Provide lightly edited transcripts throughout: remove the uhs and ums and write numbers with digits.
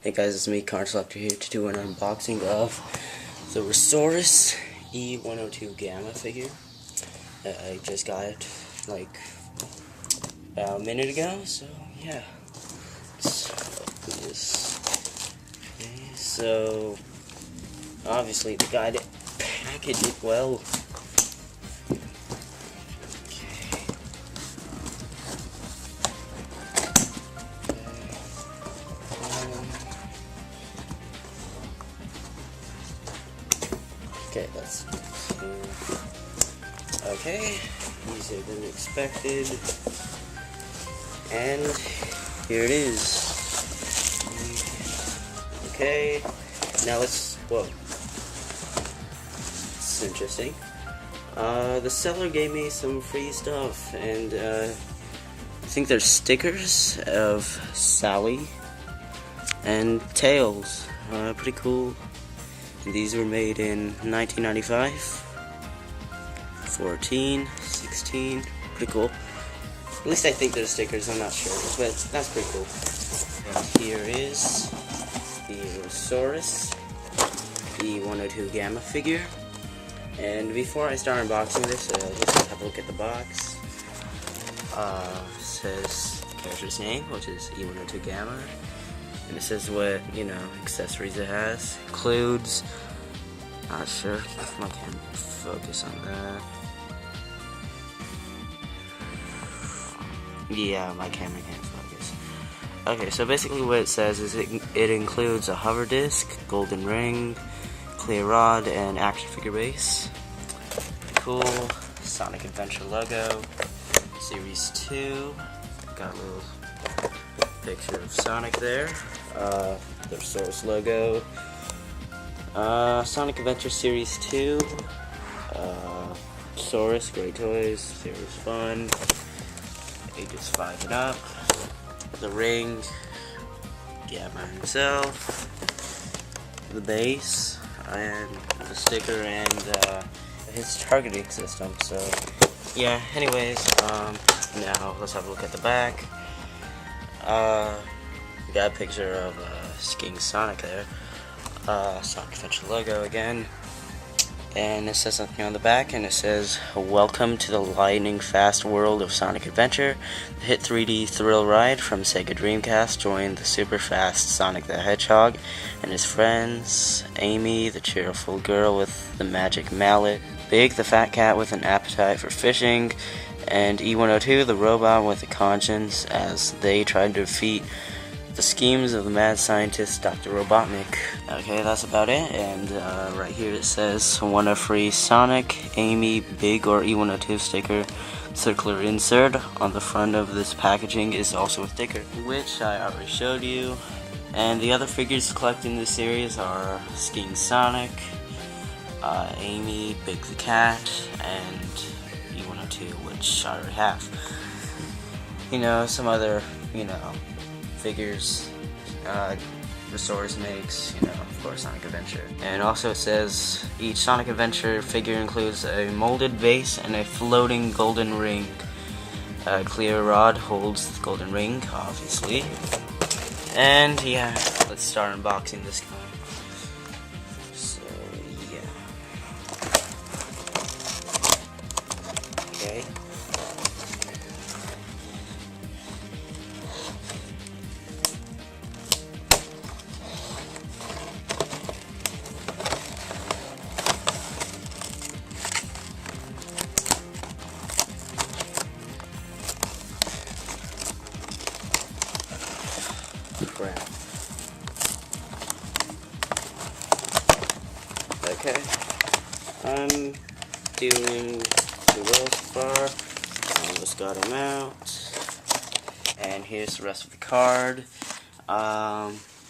Hey guys, it's me, CarnageCollector, here to do an unboxing of the Resaurus E-102 Gamma Figure. I just got it like about a minute ago, so yeah. Let's open this. Okay, so obviously the guy that packaged it well. Okay, that's okay, easier than expected, and here it is. Okay, now let's, whoa, it's interesting. The seller gave me some free stuff, and I think there's stickers of Sally and Tails. Pretty cool. These were made in 1995, 14, 16, pretty cool. At least I think they're stickers, I'm not sure, but that's pretty cool. And here is the Resaurus E-102 Gamma Figure. And before I start unboxing this, let's have a look at the box. It says the character's name, which is E-102 Gamma. And it says what, accessories it has. Includes, not sure if I can focus on that. Yeah, my camera can't focus. Okay, so basically what it says is it includes a hover disc, golden ring, clear rod, and action figure base. Pretty cool. Sonic Adventure logo. Series 2. Got a little picture of Sonic there. The Resaurus logo. Sonic Adventure Series 2. Resaurus, Great Toys, Series Fun. Ages 5 and up. The ring. Gamma himself. The base. And the sticker and his targeting system. So, yeah, anyways, now let's have a look at the back. We got a picture of skiing Sonic there. Sonic Adventure logo again. And it says something on the back, and it says, "Welcome to the lightning fast world of Sonic Adventure. The hit 3D thrill ride from Sega Dreamcast. Join the super fast Sonic the Hedgehog and his friends. Amy, the cheerful girl with the magic mallet. Big, the fat cat with an appetite for fishing. And E-102, the robot with a conscience, as they try to defeat the schemes of the mad scientist Dr. Robotnik." Okay, that's about it, and right here it says, "Want a free Sonic, Amy, Big, or E-102 sticker? Circular insert on the front of this packaging is also a sticker," which I already showed you. And the other figures collected in this series are Skiing Sonic, Amy, Big the Cat, and E-102, which I already have. Some other, figures Resaurus makes, of course, Sonic Adventure. And also it says each Sonic Adventure figure includes a molded base and a floating golden ring. A clear rod holds the golden ring, obviously. And yeah, let's start unboxing this guy. So yeah. Okay. Crap. Okay, I'm doing the well so far. Almost got him out, and here's the rest of the card.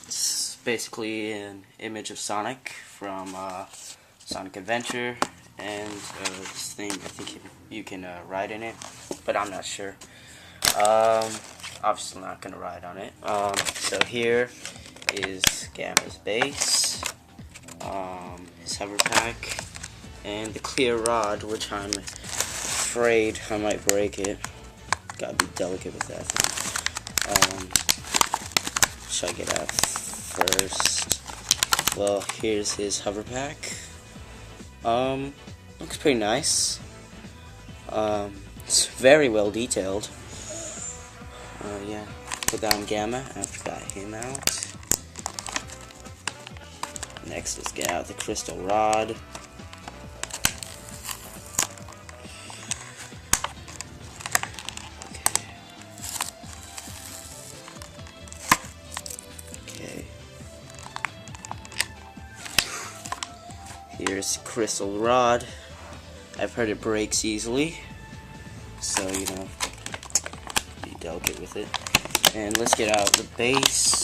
It's basically an image of Sonic from Sonic Adventure, and this thing, I think you can ride in it, but I'm not sure. Obviously not going to ride on it. So here is Gamma's base, his hover pack, and the clear rod, which I'm afraid I might break it. Gotta be delicate with that thing. Should I get out first? first, well, here's his hover pack. Looks pretty nice. It's very well detailed. Yeah, put down Gamma after got him out. Next, let's get out the crystal rod. Okay. Here's crystal rod. I've heard it breaks easily, so you know, be delicate with it. And let's get out the base.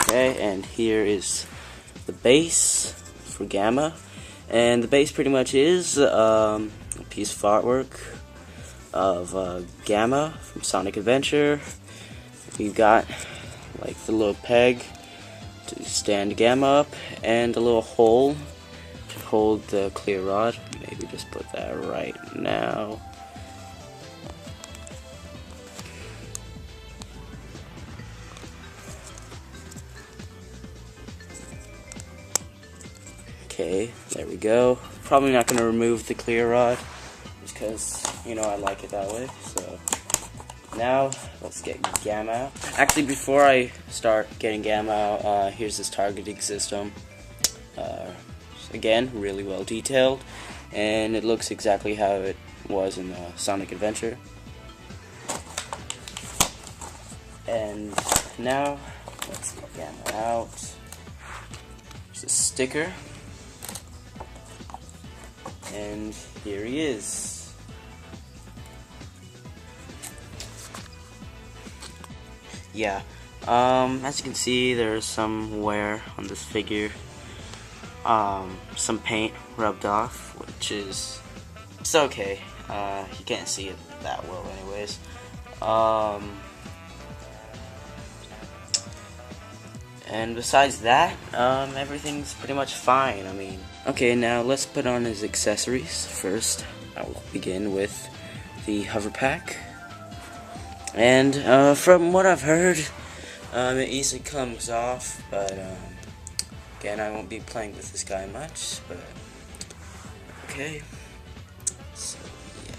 Okay, and here is the base for Gamma, and the base pretty much is a piece of artwork of Gamma from Sonic Adventure. We've got like the little peg to stand Gamma up, and a little hole to hold the clear rod. Maybe just put that right now. Okay, there we go. Probably not going to remove the clear rod, just because, you know, I like it that way. So now let's get Gamma out. Actually, before I start getting Gamma out, here's this targeting system. Again, really well detailed, and it looks exactly how it was in Sonic Adventure. And now let's get Gamma out. There's a sticker. And here he is. Yeah, as you can see, there's some wear on this figure. Some paint rubbed off, which is, it's okay. You can't see it that well anyways. And besides that, everything's pretty much fine. I mean, okay, now let's put on his accessories. First, I will begin with the hover pack. And from what I've heard, it easily comes off, but again, I won't be playing with this guy much, but okay. So, yeah.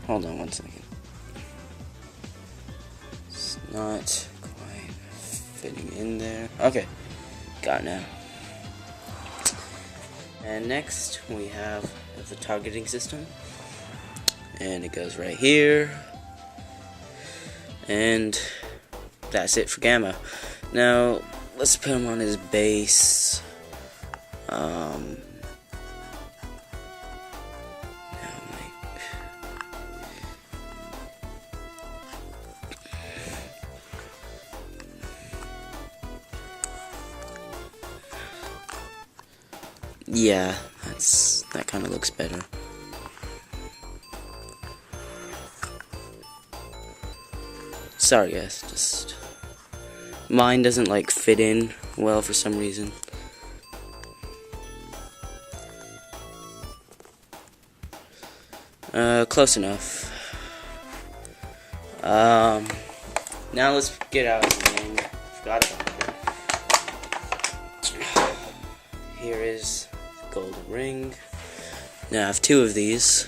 Hold on one second. It's not quite fitting in there. Okay, got it now. And next we have the targeting system, and it goes right here, and that's it for Gamma. Now let's put him on his base. Yeah, that kind of looks better. Sorry guys, just mine doesn't like fit in well for some reason. Close enough. Now let's get out of the ring. Forgot about it. Here is the golden ring. Now I have two of these.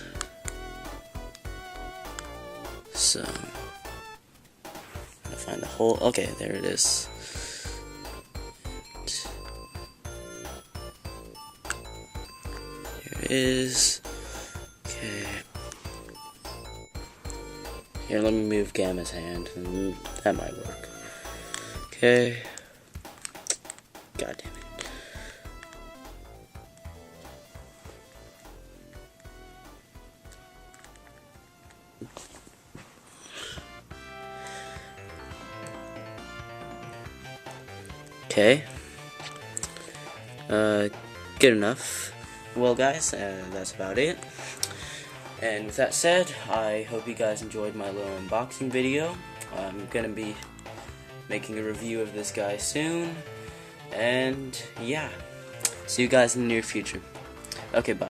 So I'm gonna find the hole. Okay, there it is. Here it is. Okay. Here, let me move Gamma's hand. That might work. Okay. God damn it. Okay. Good enough. Well, guys, that's about it. And with that said, I hope you guys enjoyed my little unboxing video. I'm gonna be making a review of this guy soon, and yeah, see you guys in the near future. Okay, bye.